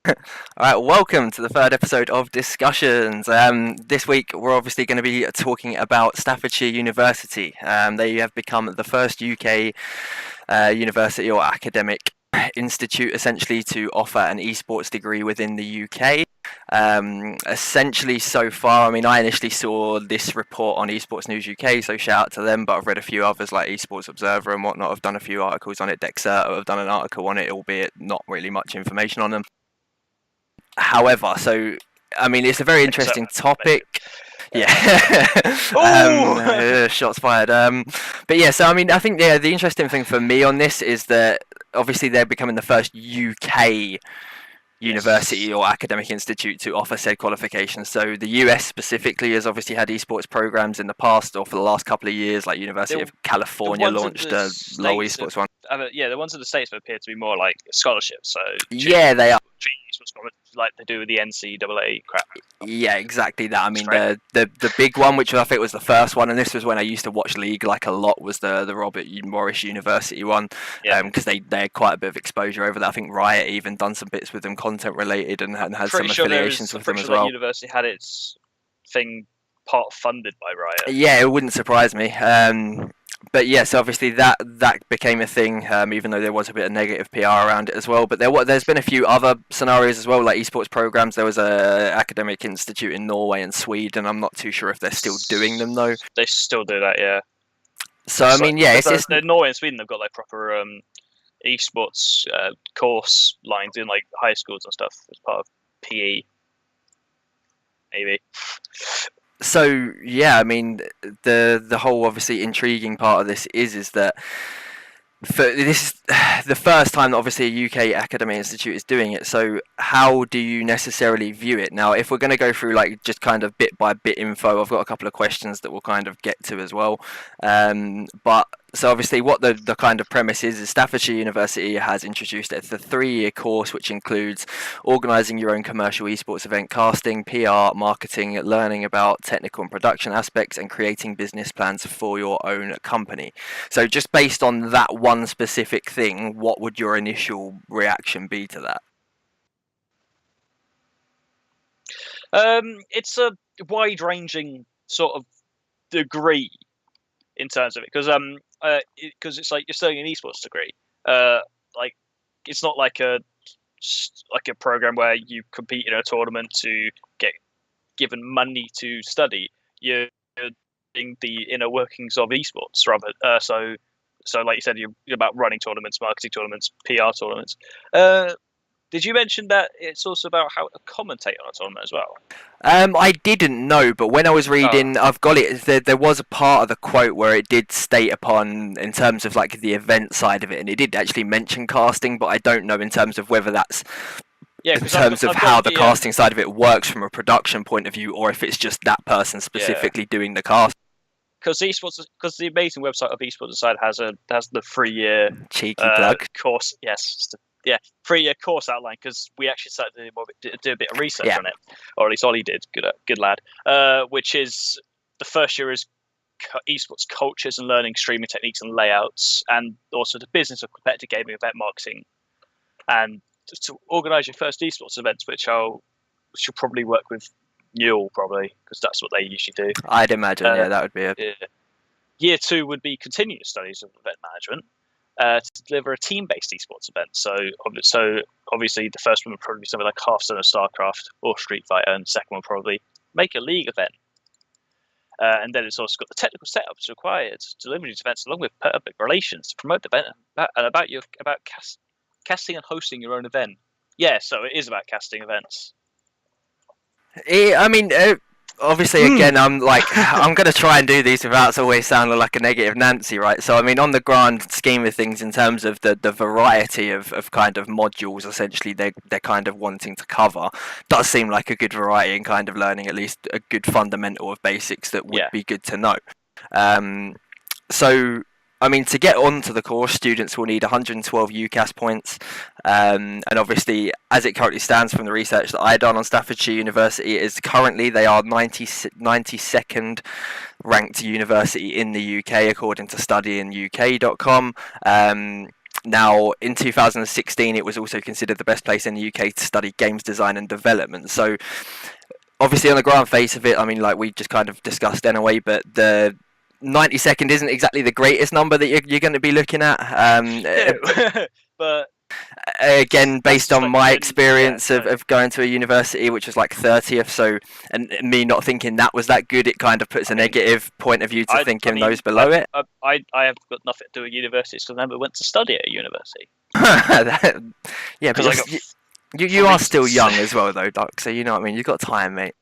All right, welcome to the third episode of Discussions. This week, we're obviously going to be talking about Staffordshire University. They have become the first UK university or academic institute, essentially, to offer an esports degree within the UK. Essentially, so far, I mean, I initially saw this report on Esports News UK, so shout out to them. But I've read a few others like Esports Observer and whatnot. I've done a few articles on it. Dexerto have done an article on it, albeit not really much information on them. However, so I mean, it's a very interesting topic. Yeah, shots fired. But yeah, so I mean, I think the interesting thing for me on this is that obviously they're becoming the first UK university or academic institute to offer said qualifications. So the US specifically has obviously had esports programs in the past or for the last couple of years, like University of California launched a low esports one. The ones in the States appear to be more like scholarships. So yeah, they are. Like they do with the NCAA crap. Yeah, exactly that. I mean, the big one, which I think was the first one, and this was when I used to watch League like a lot, was the Robert Morris University one, because they had quite a bit of exposure over that. I think Riot even done some bits with them, content related, and had some affiliations with them as well. That university had its thing part funded by Riot. Yeah, it wouldn't surprise me. But yes, obviously that became a thing, even though there was a bit of negative PR around it as well. But there's been a few other scenarios as well, like esports programs. There was a academic institute in Norway and Sweden. I'm not too sure if they're still doing them though. They still do that, yeah. So I mean, yeah, it's Norway and Sweden. They've got like proper esports course lines in like high schools and stuff as part of PE. Maybe. So yeah, I mean, the whole obviously intriguing part of this is that this is the first time that obviously a UK academic institute is doing it. So how do you necessarily view it? Now, if we're going to go through like just kind of bit by bit info, I've got a couple of questions that we'll kind of get to as well. But so obviously what the kind of premise is Staffordshire University has introduced a 3-year course which includes organising your own commercial esports event, casting, PR, marketing, learning about technical and production aspects, and creating business plans for your own company. So just based on that one specific thing, what would your initial reaction be to that? It's a wide-ranging sort of degree in terms of it, because it's like you're studying an esports degree. Like it's not like a program where you compete in a tournament to get given money to study. You're in the inner workings of esports, rather. So like you said, you're about running tournaments, marketing tournaments, PR tournaments. Did you mention that it's also about how to commentate on a tournament as well? I didn't know, but when I was reading, I've got it. There was a part of the quote where it did state upon, in terms of like the event side of it, and it did actually mention casting, but I don't know in terms of whether that's in terms of how the casting side of it works from a production point of view, or if it's just that person specifically doing the cast. Because the amazing website of Esports Degree has the 3-year cheeky plug course. Yes. Yeah, 3-year course outline, because we actually started to do a bit of research on it, or at least Ollie did. Good lad. Which is the first year is esports cultures and learning streaming techniques and layouts, and also the business of competitive gaming, event marketing, and to organise your first esports events, which you'll probably work with Newell because that's what they usually do. I'd imagine, that would be it. Yeah. Year 2 would be continuous studies of event management. To deliver a team-based esports event. So obviously the first one would probably be something like Hearthstone or StarCraft or Street Fighter, and the second one probably make a league event. And then it's also got the technical setups required to deliver these events, along with public relations to promote the event and about casting and hosting your own event. Yeah, so it is about casting events. I mean, obviously, again, I'm going to try and do these without always sounding like a negative Nancy, right? So, I mean, on the grand scheme of things, in terms of the variety of kind of modules, essentially, they're kind of wanting to cover, does seem like a good variety and kind of learning at least a good fundamental of basics that would be good to know. So, I mean, to get onto the course, students will need 112 UCAS points, and obviously, as it currently stands from the research that I done on Staffordshire University, is currently they are 92nd ranked university in the UK according to studyinguk.com. Now, in 2016, it was also considered the best place in the UK to study games design and development. So, obviously, on the ground face of it, I mean, like we just kind of discussed anyway, but the 92nd isn't exactly the greatest number that you're going to be looking at. But again, based on like my when- experience yeah, of going to a university, which was like 30th, so, and me not thinking that was that good, it kind of puts a negative point of view to thinking those below it. I have got nothing to do with universities because I never went to study at a university. Yeah, Because I because got you are still young as well, though, Doc. So you know what I mean. You've got time, mate.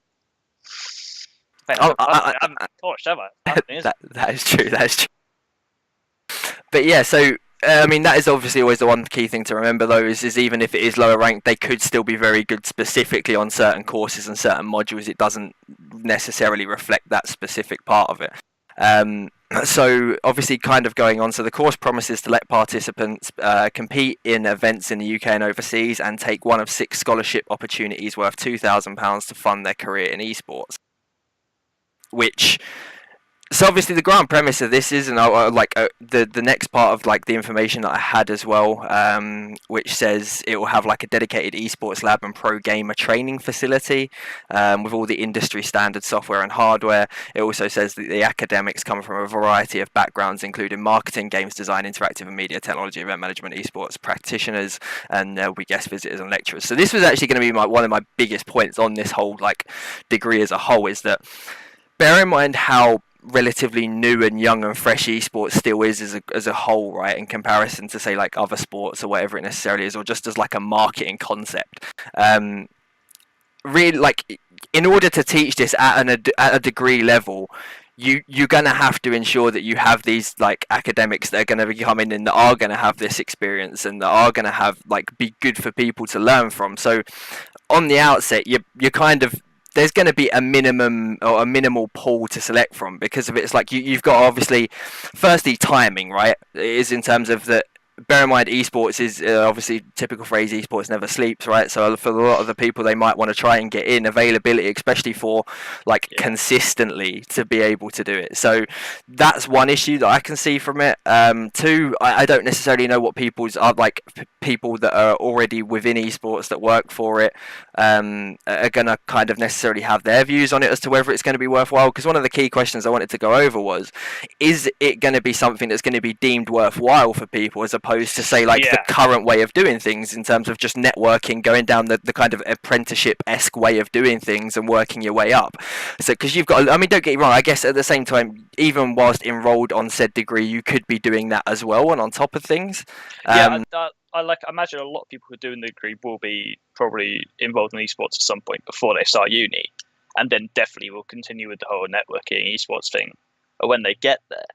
Mate, Oh, I haven't torched, have I? That is true. That is true. But yeah, so I mean, that is obviously always the one key thing to remember, though, is even if it is lower ranked, they could still be very good specifically on certain courses and certain modules. It doesn't necessarily reflect that specific part of it. So obviously, kind of going on, so the course promises to let participants compete in events in the UK and overseas and take one of 6 scholarship opportunities worth £2,000 to fund their career in esports. Which, so obviously the grand premise of this is, and the next part of like the information that I had as well, which says it will have like a dedicated esports lab and pro gamer training facility with all the industry standard software and hardware. It also says that the academics come from a variety of backgrounds, including marketing, games design, interactive and media technology, event management, esports practitioners, and there'll be guest visitors and lecturers. So this was actually going to be one of my biggest points on this whole like degree as a whole, is that bear in mind how relatively new and young and fresh esports still is as a whole, right, in comparison to say like other sports or whatever it necessarily is, or just as like a marketing concept. Really, like, in order to teach this at a degree level, you're going to have to ensure that you have these like academics that are going to be coming in that are going to have this experience and that are going to have like be good for people to learn from. So on the outset, you're kind of, there's going to be a minimum or a minimal pool to select from, because of it. It's like you've got obviously, firstly, timing, right? It is in terms of that. Bear in mind, esports is obviously typical phrase. Esports never sleeps, right? So for a lot of the people, they might want to try and get in availability, especially for like consistently to be able to do it. So that's one issue that I can see from it. Two, I don't necessarily know what people's are like. People that are already within esports that work for it are going to kind of necessarily have their views on it as to whether it's going to be worthwhile. Because one of the key questions I wanted to go over was, is it going to be something that's going to be deemed worthwhile for people, as opposed to say like the current way of doing things in terms of just networking, going down the kind of apprenticeship-esque way of doing things and working your way up. So because you've got, I mean, don't get me wrong, I guess at the same time, even whilst enrolled on said degree, you could be doing that as well and on top of things. I imagine a lot of people who are doing the degree will be probably involved in esports at some point before they start uni, and then definitely will continue with the whole networking esports thing when they get there.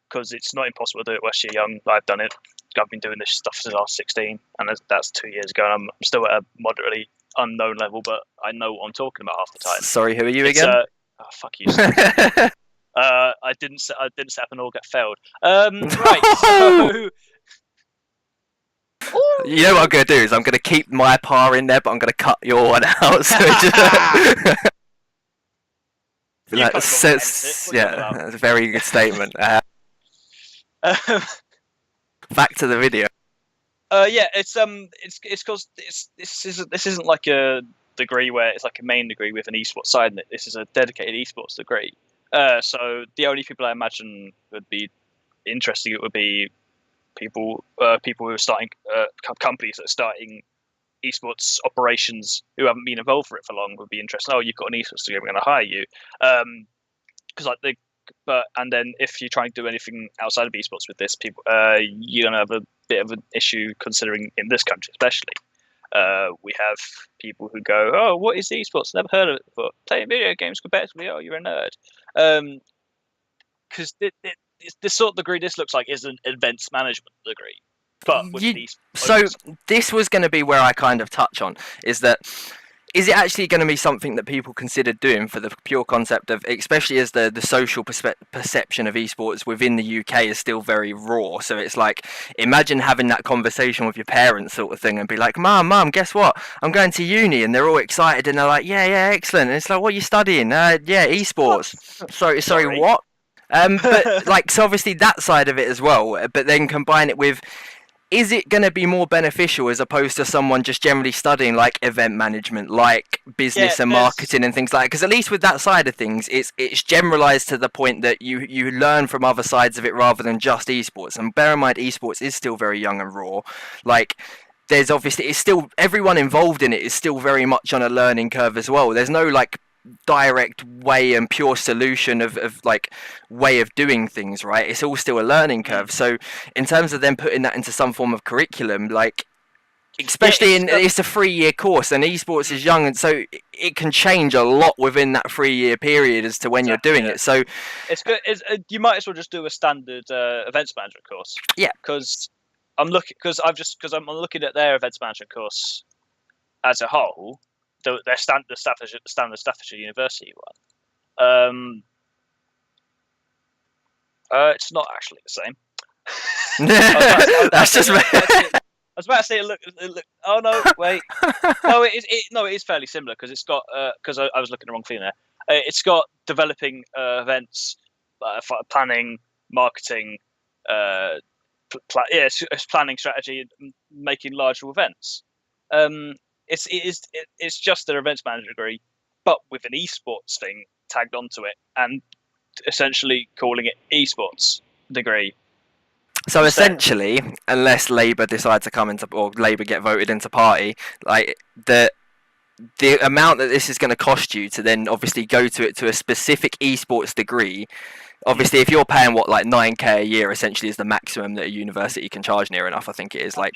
Because it's not impossible to do it whilst you're young. I've done it. I've been doing this stuff since I was 16, and that's 2 years ago. And I'm still at a moderately unknown level, but I know what I'm talking about half the time. Sorry, who are you again? Oh, fuck you. I didn't set up an all get failed. Right. So. You know what I'm going to do is I'm going to keep my par in there, but I'm going to cut your one out. So that's a very good statement. Back to the video. It's because this isn't like a degree where it's like a main degree with an esports side in it. This is a dedicated esports degree. So the only people I imagine would be interesting, it would be people who are starting companies that are starting esports operations who haven't been involved for it for long would be interested. Oh, you've got an esports degree, we're going to hire you. Because and then if you try and do anything outside of esports with this, people you're going to have a bit of an issue, considering in this country especially. We have people who go, oh, what is esports? Never heard of it before. Playing video games competitively? Oh, you're a nerd. Because this sort of degree this looks like is an events management degree, but with these. So this was going to be where I kind of touch on, is it actually going to be something that people consider doing for the pure concept of, especially as the social perception of esports within the UK is still very raw. So it's like, imagine having that conversation with your parents sort of thing and be like, Mum, guess what? I'm going to uni, and they're all excited and they're like, yeah, excellent. And it's like, what are you studying? Esports. Sorry, what? But like, so obviously that side of it as well, but then combine it with is it going to be more beneficial as opposed to someone just generally studying like event management, like business and marketing and things like that? Because at least with that side of things, it's generalized to the point that you learn from other sides of it rather than just esports. And bear in mind, esports is still very young and raw. Like, there's obviously, it's still, everyone involved in it is still very much on a learning curve as well. There's no like direct way and pure solution of like way of doing things, right? It's all still a learning curve. So in terms of them putting that into some form of curriculum, like, especially it's a 3-year course, and esports is young, and so it can change a lot within that 3-year period as to when you're doing it. So it's good. You might as well just do a standard events management course. Yeah, because I'm looking at their events management course as a whole. Their standard Staffordshire University one. It's not actually the same. I was about to say it look. Oh no, wait. No, it is fairly similar because it's got because I was looking at the wrong thing there. It's got developing events, planning, marketing. It's planning strategy, and making larger events. It's just an events manager degree, but with an esports thing tagged onto it, and essentially calling it esports degree. So essentially, unless Labour decide to come into, or Labour get voted into party, like the amount that this is going to cost you to then obviously go to a specific esports degree. Obviously, if you're paying what, like 9k a year, essentially is the maximum that a university can charge. Near enough, I think it is like,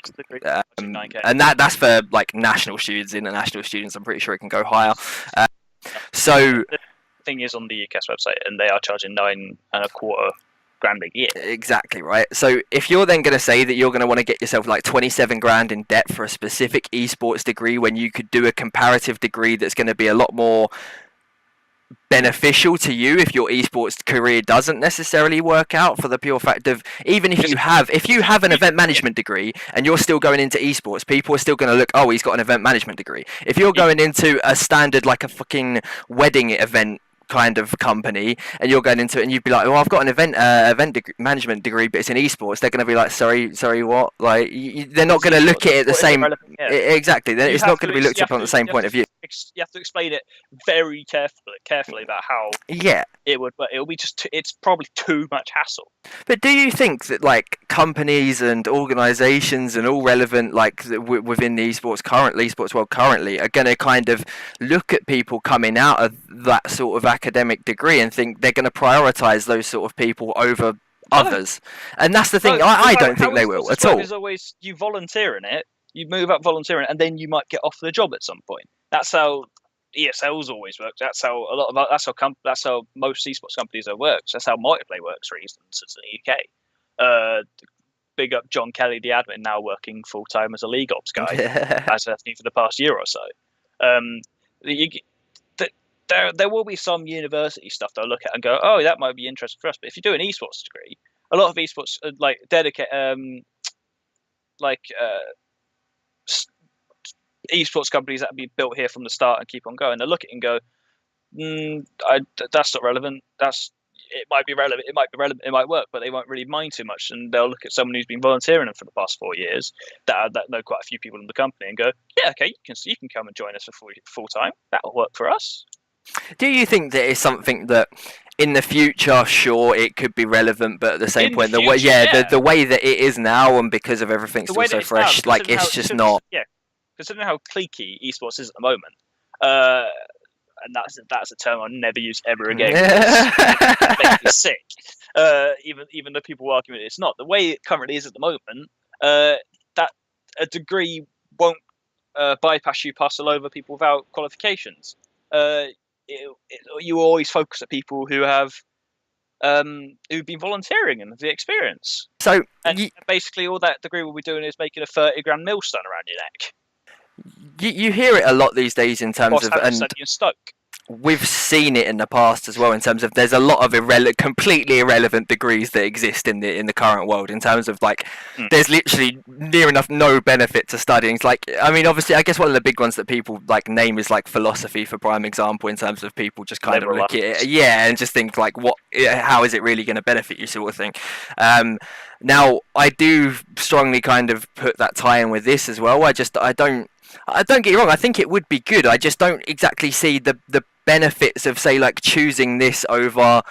and that's for like national students. International students, I'm pretty sure it can go higher. So the thing is on the UCAS website, and they are charging $9.25 grand a year. Exactly right. So if you're then going to say that you're going to want to get yourself like 27 grand in debt for a specific esports degree, when you could do a comparative degree that's going to be a lot more beneficial to you if your esports career doesn't necessarily work out, for the pure fact of, even if you have an event management degree and you're still going into esports, people are still going to look, oh, he's got an event management degree. If you're going into a standard like a fucking wedding event kind of company and you're going into it and you'd be like, oh, I've got an management degree, but it's in esports, they're going to be like, sorry what? Like, they're not going to look at it the same. Exactly, it's not going to be looked upon the same point of view. You have to explain it very carefully about how it would, but it'll be it's probably too much hassle. But do you think that like companies and organisations and all relevant like within the esports world currently are going to kind of look at people coming out of that sort of academic degree and think they're going to prioritise those sort of people over others? And that's the thing. I don't think they will at all. Is always you volunteer in it, you move up volunteering, and then you might get offered a job at some point. That's how ESL's always worked. That's how that's how most esports companies have worked. That's how Multiplay works, for instance, in the UK. Big up John Kelly, the admin, now working full time as a League Ops guy, as has been for the past year or so. There will be some university stuff they'll look at and go, oh, that might be interesting for us. But if you do an esports degree, a lot of esports like dedicate esports companies that have been built here from the start and keep on going. They'll look at it and go, that's not relevant. It might be relevant. It might work, but they won't really mind too much. And they'll look at someone who's been volunteering for the past 4 years that know quite a few people in the company and go, yeah, okay, you can come and join us for full time. That'll work for us. Do you think that it's something that in the future, sure, it could be relevant, but at the same point, the way that it is now, and because of everything still so fresh, now, like it's just not. Yeah, considering how cliquey esports is at the moment, and that's a term I'll never use ever again. It makes me sick. Even though people argue it's not. The way it currently is at the moment, that a degree won't bypass you, pass all over people without qualifications. You always focus at people who have who've been volunteering and have the experience. So basically, all that degree will be doing is making a 30 grand millstone around your neck. You hear it a lot these days in terms of in Stoke. we've seen it in the past as well, in terms of there's a lot of completely irrelevant degrees that exist in the current world, in terms of like there's literally near enough no benefit to studying. It's like, I mean, obviously I guess one of the big ones that people like name is like philosophy, for prime example, in terms of people just kind of look at it, and just think like, how is it really going to benefit you, sort of thing. Now I do strongly kind of put that tie in with this as well. I don't get you wrong, I think it would be good. I just don't exactly see the benefits of, say, like choosing this over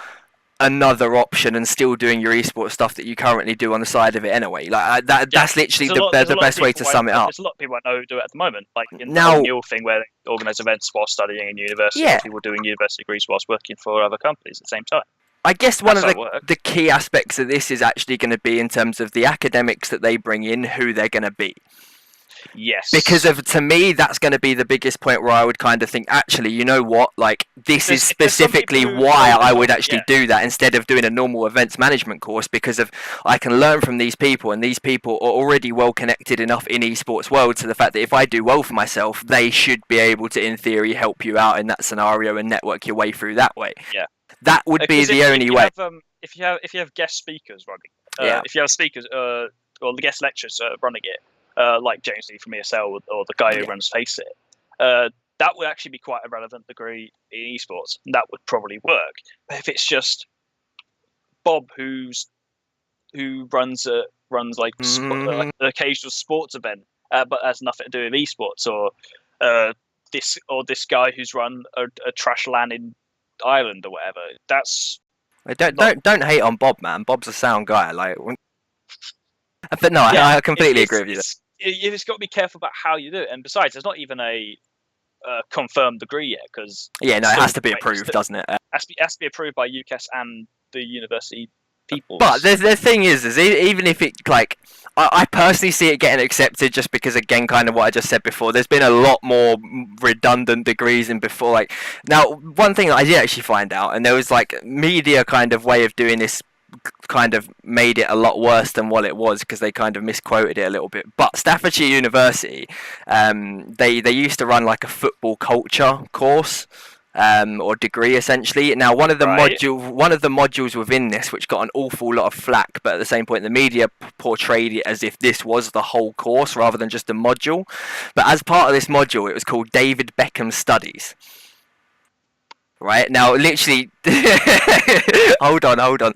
another option and still doing your esports stuff that you currently do on the side of it anyway. Like that's literally the best way to sum it up. There's a lot of people I know who do it at the moment, like in the new thing where they organise events while studying in university, or people doing university degrees whilst working for other companies at the same time. I guess one of the key aspects of this is actually going to be in terms of the academics that they bring in, who they're going to be. Yes. Because to me, that's going to be the biggest point where I would kind of think, actually, you know what, like, this is specifically why I would actually do that instead of doing a normal events management course, because I can learn from these people, and these people are already well connected enough in esports world to the fact that if I do well for myself, they should be able to, in theory, help you out in that scenario and network your way through that way. Yeah. That would be the only way. If you have guest speakers running, if you have speakers or the guest lecturers running it, like James Lee from ESL or the guy who runs Face It, that would actually be quite a relevant degree in esports, and that would probably work. But if it's just Bob who runs like an occasional sports event, but has nothing to do with esports, or this guy who's run a trash LAN in Ireland or whatever, that's don't hate on Bob, man. Bob's a sound guy, like. But no, I completely agree with you. You've just got to be careful about how you do it, and besides, there's not even a confirmed degree yet, because it has to be approved, doesn't it? Has to be approved by UCAS and the university people. But the thing is even if it, like, I personally see it getting accepted, just because, again, kind of what I just said before, there's been a lot more redundant degrees in before. Like, now, one thing that I did actually find out, and there was like media kind of way of doing this, kind of made it a lot worse than what it was, because they kind of misquoted it a little bit. But Staffordshire University, they used to run like a football culture course, or degree, essentially. Now, one of the modules within this, which got an awful lot of flack, but at the same point the media portrayed it as if this was the whole course rather than just a module. But as part of this module, it was called David Beckham Studies. Right now, literally, hold on.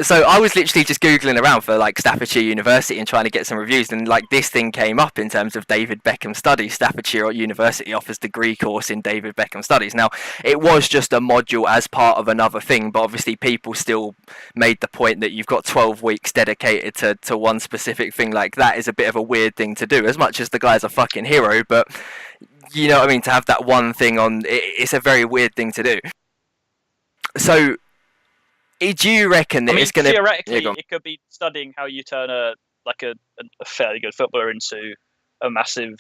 So I was literally just Googling around for like Staffordshire University and trying to get some reviews, and like this thing came up in terms of David Beckham Studies. Staffordshire University offers degree course in David Beckham Studies. Now, it was just a module as part of another thing, but obviously people still made the point that you've got 12 weeks dedicated to one specific thing. Like, that is a bit of a weird thing to do, as much as the guy's a fucking hero, but you know what I mean, to have that one thing on, it's a very weird thing to do. So, do you reckon that it's going to... Theoretically, it could be studying how you turn a fairly good footballer into a massive...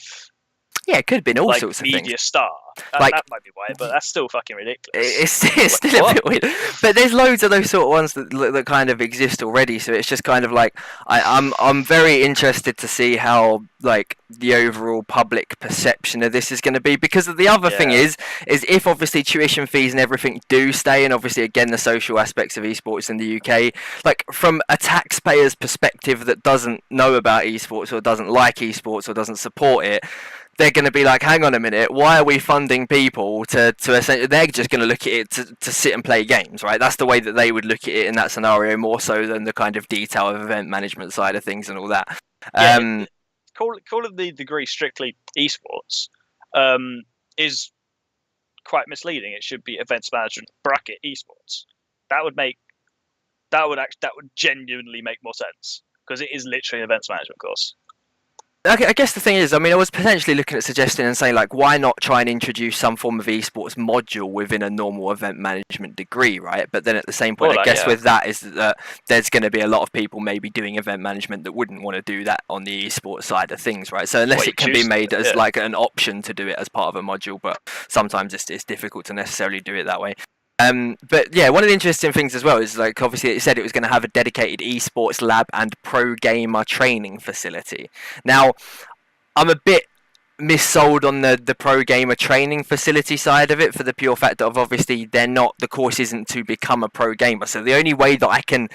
Yeah, it could have been all sorts of things. Media star. That might be why, but that's still fucking ridiculous. It's still a bit weird. But there's loads of those sort of ones that kind of exist already, so it's just kind of like... I'm very interested to see how, like, the overall public perception of this is going to be, because the other thing is if obviously tuition fees and everything do stay, and obviously, again, the social aspects of esports in the UK, like, from a taxpayer's perspective that doesn't know about esports or doesn't like esports or doesn't support it, they're going to be like, hang on a minute, why are we funding people to essentially... They're just going to look at it to sit and play games, right? That's the way that they would look at it in that scenario, more so than the kind of detail of event management side of things and all that. Calling the degree strictly esports is quite misleading. It should be events management bracket esports. That would genuinely make more sense, because it is literally an events management course. I guess the thing is, I mean, I was potentially looking at suggesting and saying, like, why not try and introduce some form of esports module within a normal event management degree, right? But then at the same point, I guess with that is that there's going to be a lot of people maybe doing event management that wouldn't want to do that on the esports side of things, right? So unless it can be made as like an option to do it as part of a module, but sometimes it's difficult to necessarily do it that way. But yeah, one of the interesting things as well is, like, obviously it said it was going to have a dedicated esports lab and pro gamer training facility. Now, I'm a bit missold on the pro gamer training facility side of it, for the pure fact of obviously the course isn't to become a pro gamer. So the only way that I can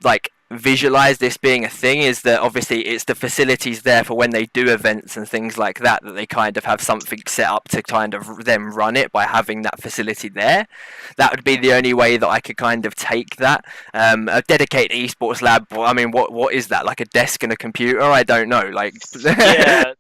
like visualize this being a thing is that obviously it's the facilities there for when they do events and things like that, that they kind of have something set up to kind of them run it by having that facility there. That would be the only way that I could kind of take that. A dedicated esports lab, I mean, what is that, like a desk and a computer? I don't know, like Yeah.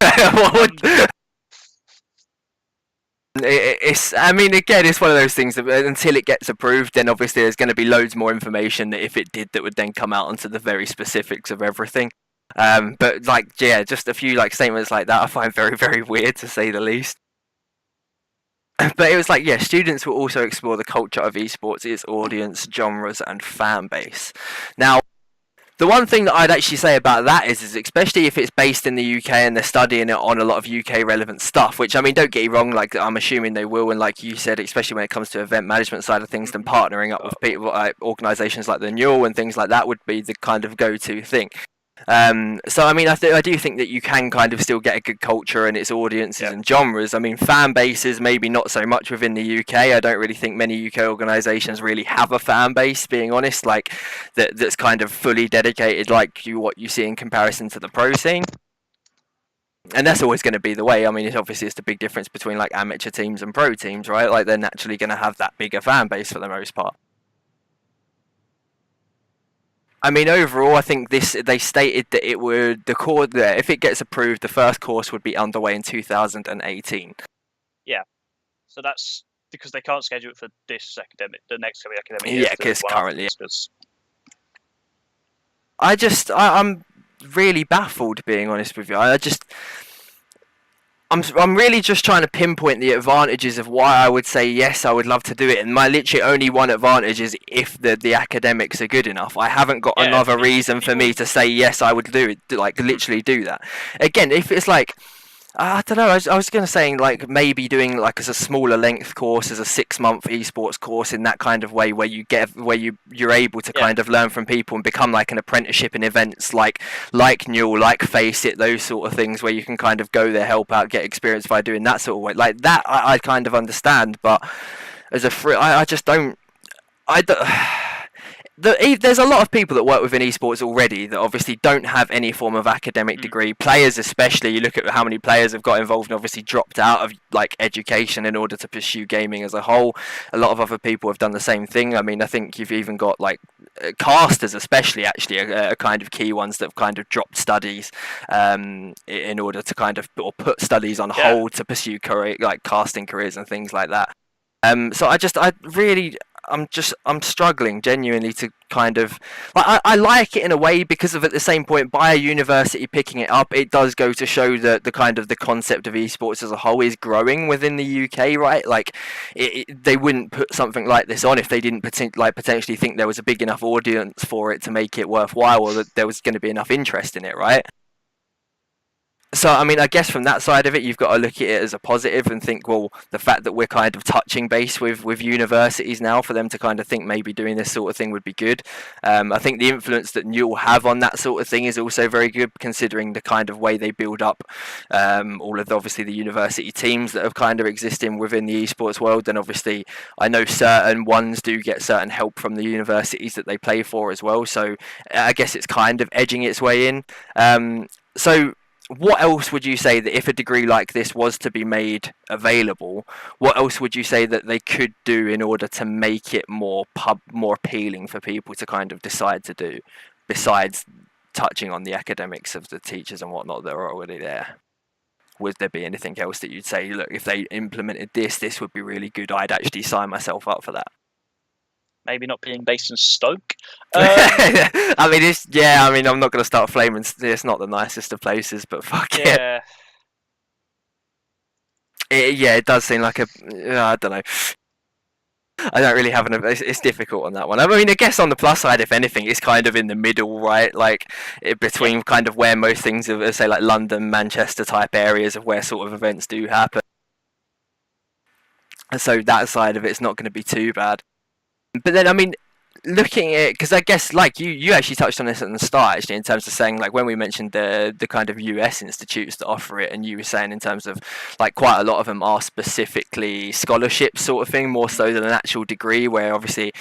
It's, I mean, again, it's one of those things that until it gets approved, then obviously there's going to be loads more information that if it did, that would then come out onto the very specifics of everything. But like, yeah, just a few like statements like that I find very, very weird, to say the least. But it was like, yeah, students will also explore the culture of esports, its audience, genres, and fan base. Now, the one thing that I'd actually say about that is especially if it's based in the UK and they're studying it on a lot of UK relevant stuff, which, I mean, don't get me wrong, like, I'm assuming they will, and like you said, especially when it comes to event management side of things, then partnering up with people, like organisations like the Newell and things like that would be the kind of go-to thing. So I mean, I do think that you can kind of still get a good culture and its audiences and genres. I mean, fan bases maybe not so much within the UK. I don't really think many UK organisations really have a fan base, being honest, like that's kind of fully dedicated, like what you see in comparison to the pro scene. And that's always going to be the way. I mean, it's the big difference between like amateur teams and pro teams, right? Like they're naturally going to have that bigger fan base for the most part. I mean, overall, I think they stated that it would if it gets approved, the first course would be underway in 2018. Yeah, so that's because they can't schedule it for the next academic year. Yeah, because currently, I'm really baffled, being honest with you. I'm really just trying to pinpoint the advantages of why I would say yes, I would love to do it. And my literally only one advantage is if the academics are good enough. I haven't got another reason for me to say yes, I would do it. Like literally do that. Again, if it's like, I don't know. I was going to say like maybe doing like as a smaller length course, as a 6-month esports course, in that kind of way, where you're able to kind of learn from people and become like an apprenticeship in events like Newell, like Face It, those sort of things, where you can kind of go there, help out, get experience by doing that sort of way. Like that, I kind of understand, but as a free, I just don't. I don't. There's a lot of people that work within esports already that obviously don't have any form of academic degree. Players especially, you look at how many players have got involved and obviously dropped out of like education in order to pursue gaming as a whole. A lot of other people have done the same thing. I mean, I think you've even got like casters especially actually are kind of key ones that have kind of dropped studies in order to kind of, or put studies on hold to pursue like casting careers and things like that. So I'm struggling genuinely to kind of like, I like it in a way, because of at the same point, by a university picking it up, it does go to show that the kind of the concept of esports as a whole is growing within the UK, right? Like they wouldn't put something like this on if they didn't potentially think there was a big enough audience for it to make it worthwhile, or that there was going to be enough interest in it, right? So, I mean, I guess from that side of it, you've got to look at it as a positive and think, well, the fact that we're kind of touching base with universities now, for them to kind of think maybe doing this sort of thing would be good. I think the influence that Newell have on that sort of thing is also very good, considering the kind of way they build up all of obviously the university teams that have kind of existing within the esports world. And obviously, I know certain ones do get certain help from the universities that they play for as well. So I guess it's kind of edging its way in. So what else would you say that if a degree like this was to be made available, what else would you say that they could do in order to make it more appealing for people to kind of decide to do, besides touching on the academics of the teachers and whatnot that are already there? Would there be anything else that you'd say, look, if they implemented this would be really good, I'd actually sign myself up for that? Maybe not being based in Stoke. I mean, I'm not going to start flaming. It's not the nicest of places, but fuck it. It does seem like I don't know. I don't really have it's difficult on that one. I mean, I guess on the plus side, if anything, it's kind of in the middle, right? Like between kind of where most things are, say like London, Manchester type areas of where sort of events do happen. So that side of it's not going to be too bad. But then, I mean, looking at, because I guess like you actually touched on this at the start actually, in terms of saying like when we mentioned the kind of US institutes that offer it, and you were saying in terms of like quite a lot of them are specifically scholarship sort of thing, more so than an actual degree, where obviously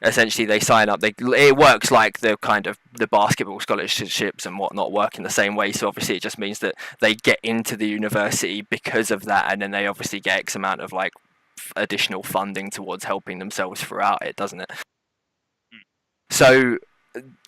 essentially they sign up, it works like the kind of the basketball scholarships and whatnot work in the same way. So obviously it just means that they get into the university because of that, and then they obviously get X amount of like additional funding towards helping themselves throughout it, doesn't it? So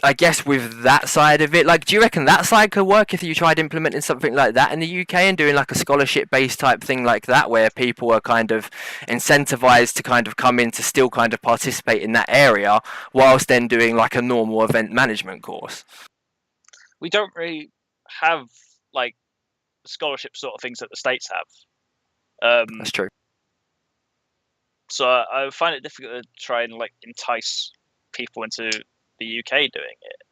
I guess with that side of it, like, do you reckon that side could work if you tried implementing something like that in the UK and doing like a scholarship-based type thing like that, where people are kind of incentivized to kind of come in to still kind of participate in that area, whilst then doing like a normal event management course? We don't really have like scholarship sort of things that the States have. That's true. So I find it difficult to try and like entice people into the UK doing it.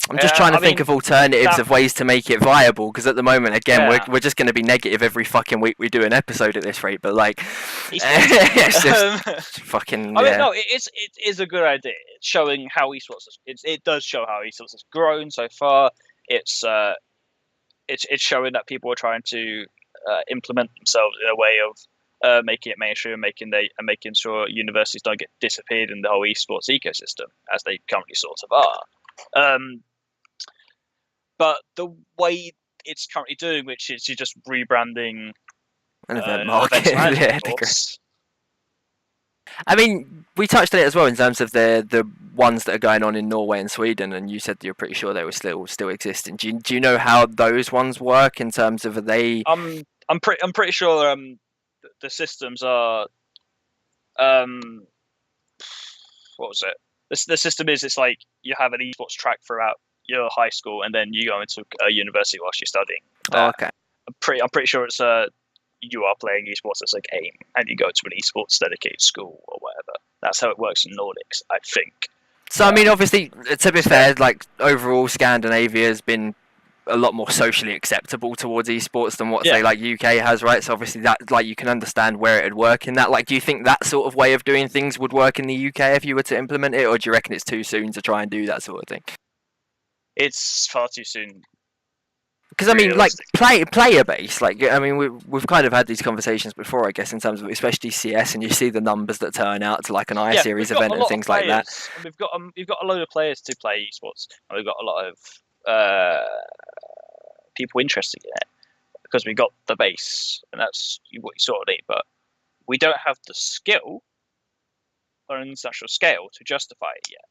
I'm just trying to think of alternatives of ways to make it viable, because at the moment, again, we're just going to be negative every fucking week we do an episode at this rate. But like, it's just fucking. I mean, no, it is a good idea. It's showing how esports it does show how esports has grown so far. It's showing that people are trying to implement themselves in a way of making it mainstream, making sure universities don't get disappeared in the whole esports ecosystem as they currently sort of are. But the way it's currently doing, which is you're just rebranding an event market. I mean, we touched on it as well in terms of the ones that are going on in Norway and Sweden, and you said you're pretty sure they were still existing. Do you know how those ones work in terms of, are they? I'm pretty sure the systems are what was it? The system is, it's like you have an esports track throughout your high school, and then you go into a university whilst you're studying. Okay. I'm pretty sure it's you are playing esports as a game, and you go to an esports dedicated school or whatever. That's how it works in Nordics, I think. So I mean, obviously, to be fair, like overall, Scandinavia has been a lot more socially acceptable towards esports than what say like UK has, right? So obviously that, like, you can understand where it'd work in that. Like, do you think that sort of way of doing things would work in the UK if you were to implement it, or do you reckon it's too soon to try and do that sort of thing? It's far too soon. Because I mean, like, player base, like, I mean, we've kind of had these conversations before, I guess, in terms of especially CS, and you see the numbers that turn out to like an I-Series event and things like that. And we've got a load of players to play esports, and we've got a lot of people interested in it because we got the base, and that's what you sort of need. But we don't have the skill on an international scale to justify it yet.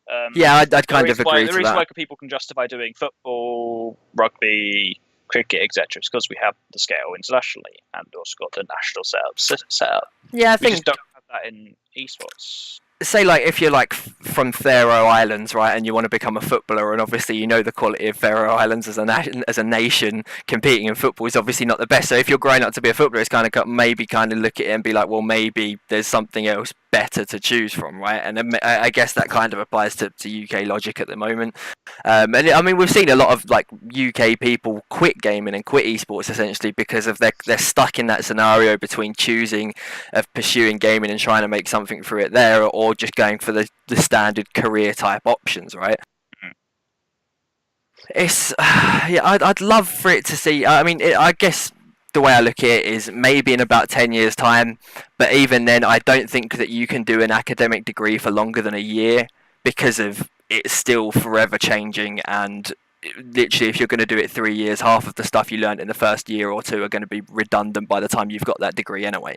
I'd kind of agree to that. The reason why people can justify doing football, rugby, cricket, etc., is because we have the scale internationally and also got the national set up. Yeah, I think we just don't have that in esports. Say, like, if you're like from Faroe Islands, right, and you want to become a footballer, and obviously you know the quality of Faroe Islands as a nation competing in football is obviously not the best. So if you're growing up to be a footballer, it's kind of look at it and be like, well, maybe there's something else better to choose from, right? And then I guess that kind of applies to UK logic at the moment. And I mean, we've seen a lot of like UK people quit gaming and quit esports essentially because of they're stuck in that scenario between choosing of pursuing gaming and trying to make something through it there, or just going for the standard career type options, right? It's I'd love for it to see. I mean, I guess the way I look at it is maybe in about 10 years' time, but even then, I don't think that you can do an academic degree for longer than a year because of it's still forever changing, and literally, if you're going to do it 3 years, half of the stuff you learned in the first year or two are going to be redundant by the time you've got that degree anyway.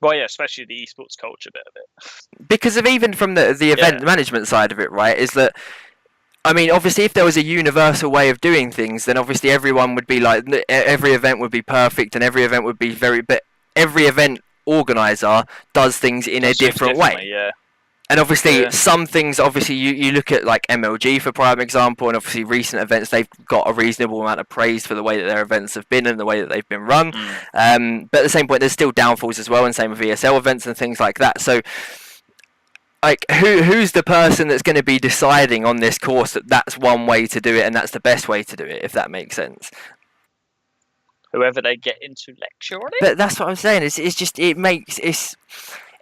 Well, yeah, especially the esports culture bit of it. Because of even from the event management side of it, right, is that, I mean, obviously, if there was a universal way of doing things, then obviously everyone would be like, every event would be perfect and every event would be but every event organizer does things in a different way. Yeah. And obviously, some things, obviously, you look at like MLG for prime example, and obviously recent events, they've got a reasonable amount of praise for the way that their events have been and the way that they've been run. But at the same point, there's still downfalls as well, and same with ESL events and things like that. So, like, who's the person that's going to be deciding on this course that that's one way to do it and that's the best way to do it, if that makes sense? whoever they get into lecture on it. But that's what I'm saying.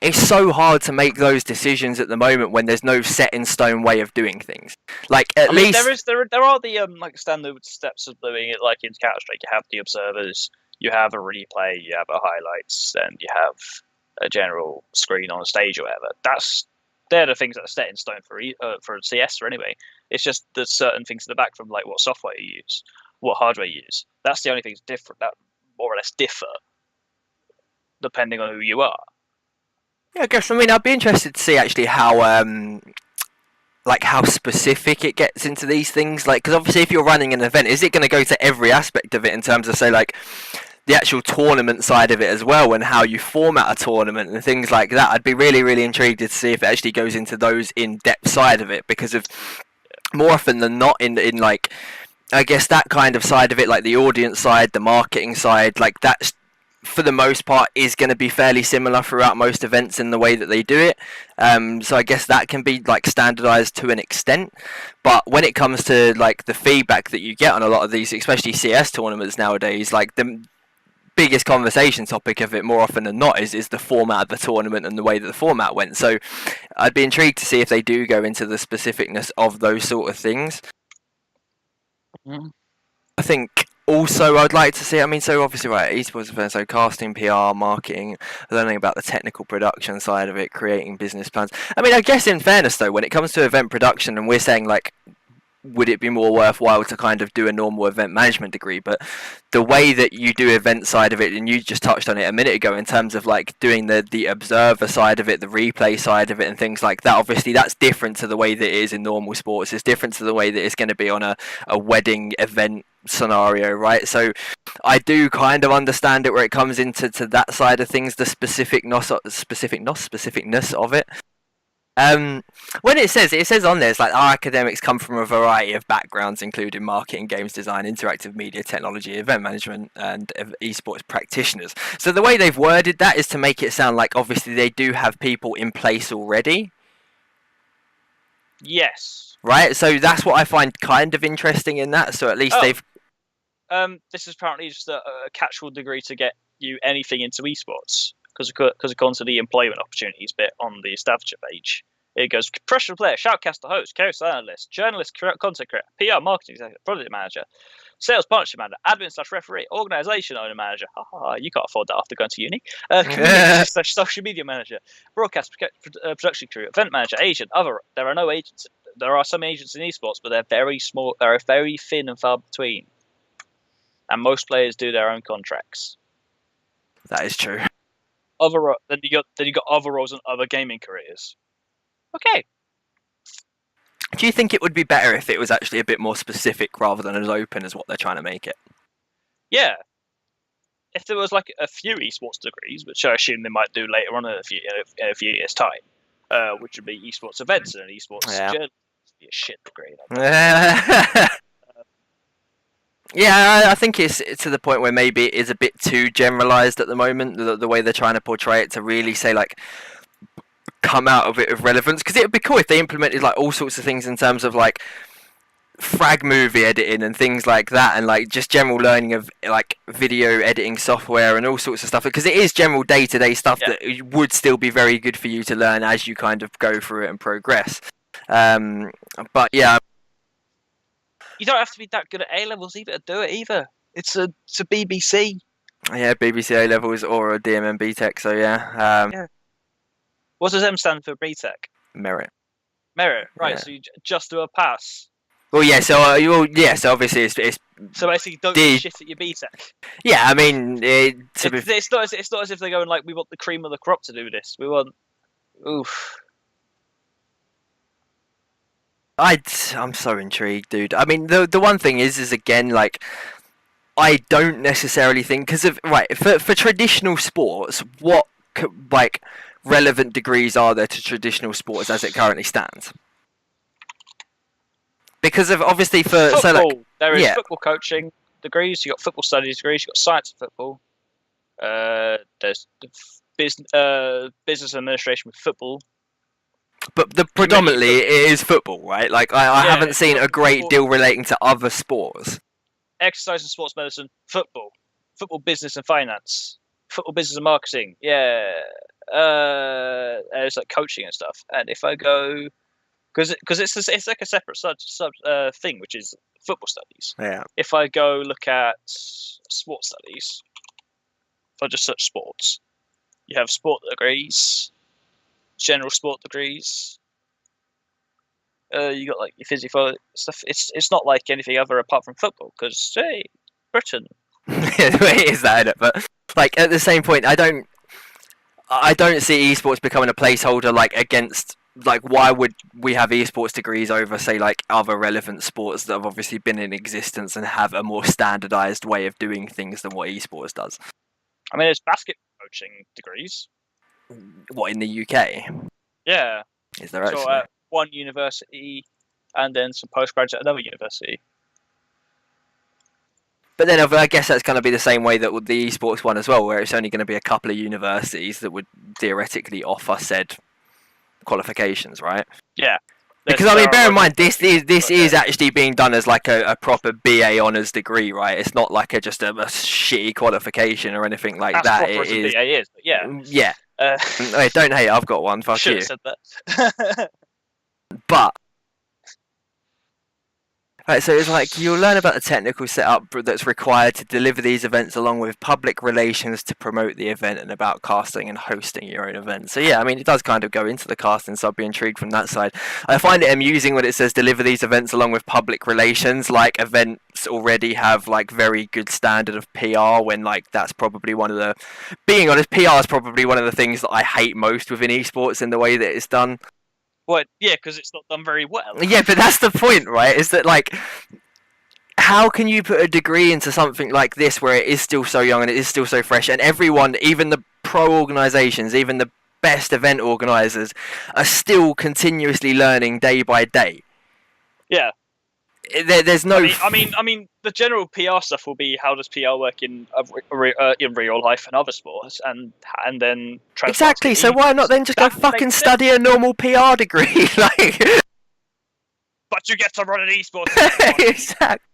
It's so hard to make those decisions at the moment when there's no set in stone way of doing things. Like at least there are the like standard steps of doing it. Like in Counter Strike, you have the observers, you have a replay, you have a highlights, and you have a general screen on a stage or whatever. They're the things that are set in stone for CS or anyway. It's just there's certain things in the back from like what software you use, what hardware you use. That's the only things different that more or less differ depending on who you are. Yeah, I guess. I mean, I'd be interested to see actually how how specific it gets into these things. Like, because obviously, if you're running an event, is it going to go to every aspect of it in terms of, say, like the actual tournament side of it as well, and how you format a tournament and things like that? I'd be really, really intrigued to see if it actually goes into those in-depth side of it, because of more often than not, in like, I guess that kind of side of it, like the audience side, the marketing side, like that's, for the most part, is going to be fairly similar throughout most events in the way that they do it. So I guess that can be like standardized to an extent. But when it comes to like the feedback that you get on a lot of these, especially CS tournaments nowadays, like the biggest conversation topic of it more often than not is the format of the tournament and the way that the format went. So I'd be intrigued to see if they do go into the specificness of those sort of things. I think also I'd like to see, I mean, so obviously, right, esports events, so casting, PR, marketing, learning about the technical production side of it, creating business plans. I mean, I guess in fairness though, when it comes to event production, and we're saying like, would it be more worthwhile to kind of do a normal event management degree? But the way that you do event side of it, and you just touched on it a minute ago in terms of like doing the observer side of it, the replay side of it and things like that, obviously that's different to the way that it is in normal sports. It's different to the way that it's going to be on a wedding event scenario, right? So I do kind of understand it where it comes into that side of things, the specificness of it. When it says on there, it's like our academics come from a variety of backgrounds, including marketing, games design, interactive media technology, event management, and esports practitioners. So the way they've worded that is to make it sound like obviously they do have people in place already. Yes. Right. So that's what I find kind of interesting in that. So at least they've. This is apparently just a catch-all degree to get you anything into esports. Because according to the employment opportunities bit on the Staffordshire page, it goes professional player, shoutcaster, host, chaos analyst, journalist, content creator, PR, marketing executive, project manager, sales partnership manager, admin/referee, organisation owner manager. You can't afford that after going to uni. Community/social media manager, broadcast production crew, event manager, agent. There are no agents. There are some agents in esports, but they're very small. They're very thin and far between. And most players do their own contracts. That is true. Then you got other roles and other gaming careers. Okay. Do you think it would be better if it was actually a bit more specific rather than as open as what they're trying to make it? Yeah. If there was like a few esports degrees, which I assume they might do later on in a few years' time, which would be esports events and an esports journalism, be a shit degree. Yeah, I think it's to the point where maybe it is a bit too generalised at the moment, the way they're trying to portray it, to really say, like, come out of it of relevance. Because it would be cool if they implemented, like, all sorts of things in terms of, like, frag movie editing and things like that, and, like, just general learning of, like, video editing software and all sorts of stuff. Because it is general day-to-day stuff that would still be very good for you to learn as you kind of go through it and progress. But, yeah. You don't have to be that good at A-levels either to do it either. It's a BBC. Yeah, BBC A-levels or a DMM BTEC, so yeah. What does M stand for, BTEC? Merit. Merit, right, Yeah. so you just do a pass. Well, yeah, so so obviously it's so basically don't do shit at your BTEC. Yeah, I mean, it's not as if they're going like, we want the cream of the crop to do this. We want, oof. I'm so intrigued, dude. I mean, the one thing is again, like, I don't necessarily think, because of, right, for traditional sports, what, like, relevant degrees are there to traditional sports as it currently stands? Because of, obviously, for football, so like, there is football coaching degrees, you got football studies degrees, you got science of football, there's business administration with football. But predominantly it is football, right? Like, I haven't seen a great deal relating to other sports. Exercise and sports medicine, football. football business and finance, football business and marketing. Yeah, it's like coaching and stuff. And if I go, because it's like a separate sub thing, which is football studies. Yeah. If I go look at sports studies, if I just search sports, you have sport degrees, general sport degrees. You got like your physical stuff. It's not like anything other apart from football, because hey, Britain. It is that, isn't it? But like at the same point, I don't see esports becoming a placeholder like against. Like, why would we have esports degrees over, say, like other relevant sports that have obviously been in existence and have a more standardized way of doing things than what esports does? I mean, there's basketball coaching degrees. What, in the UK? Yeah. Is there actually? So at one university, and then some postgraduate at another university. But then I guess that's going to be the same way that with the esports one as well, where it's only going to be a couple of universities that would theoretically offer said qualifications, right? Yeah. Because I mean, bear in mind, this is actually being done as like a proper BA honours degree, right? It's not like just a shitty qualification or anything like That's that. It is. BA is, but yeah. Yeah. Wait, don't hate. I've got one. Fuck should you. have said that. But. Right, so it's like you'll learn about the technical setup that's required to deliver these events, along with public relations to promote the event, and about casting and hosting your own event. So yeah, I mean, it does kind of go into the casting, so I'd be intrigued from that side. I find it amusing when it says deliver these events along with public relations, like events already have like very good standard of PR, when like that's probably one of the, being honest, PR is probably one of the things that I hate most within esports in the way that it's done. Well, yeah, because it's not done very well. Yeah, but that's the point, right? Is that like, how can you put a degree into something like this where it is still so young and it is still so fresh, and everyone, even the pro organisations, even the best event organisers, are still continuously learning day by day? Yeah. There's no. I mean, the general PR stuff will be how does PR work in real life and other sports, and then exactly. So why not then just go fucking study a normal PR degree, like? But you get to run an esports. Exactly.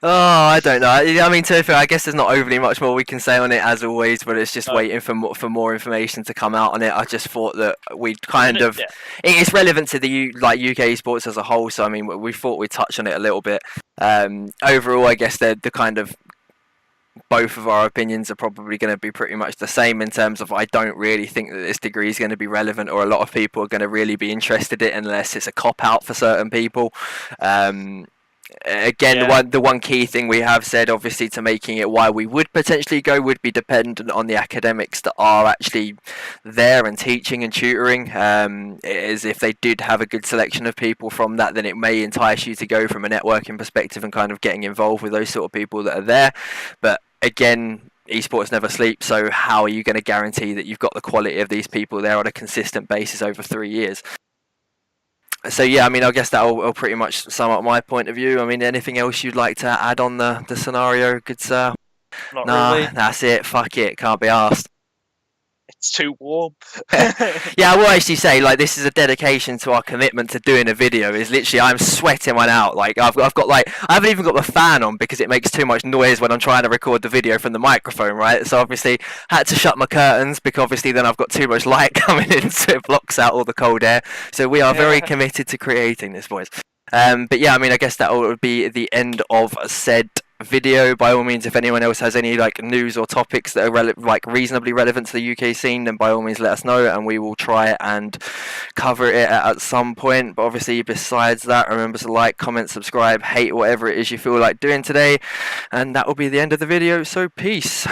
Oh, I don't know. I mean, to be fair, I guess there's not overly much more we can say on it as always, but it's just waiting for more information to come out on it. I just thought that we'd kind of, it's relevant to the UK sports as a whole. So I mean, we thought we'd touch on it a little bit. Overall, I guess the kind of, both of our opinions are probably going to be pretty much the same in terms of I don't really think that this degree is going to be relevant, or a lot of people are going to really be interested in it unless it's a cop out for certain people. Again, the one key thing we have said, obviously, to making it why we would potentially go would be dependent on the academics that are actually there and teaching and tutoring. As if they did have a good selection of people from that, then it may entice you to go from a networking perspective and kind of getting involved with those sort of people that are there. But again, esports never sleeps, so how are you going to guarantee that you've got the quality of these people there on a consistent basis over 3 years? So yeah, I mean, I guess that'll pretty much sum up my point of view. I mean, anything else you'd like to add on the scenario, good sir? Not really. That's it. Fuck it. Can't be asked. It's too warm. Yeah, I will actually say, like, this is a dedication to our commitment to doing a video. Is literally, I'm sweating one out. Like, I've got like, I haven't even got the fan on because it makes too much noise when I'm trying to record the video from the microphone, right? So obviously, had to shut my curtains because obviously then I've got too much light coming in, so it blocks out all the cold air. So we are very committed to creating this, boys. But yeah, I mean, I guess that would be the end of said video. By all means, if anyone else has any like news or topics that are reasonably relevant to the UK scene, then by all means let us know and we will try and cover it at some point. But obviously, besides that, remember to like, comment, subscribe, hate, whatever it is you feel like doing today, and that will be the end of the video. So peace.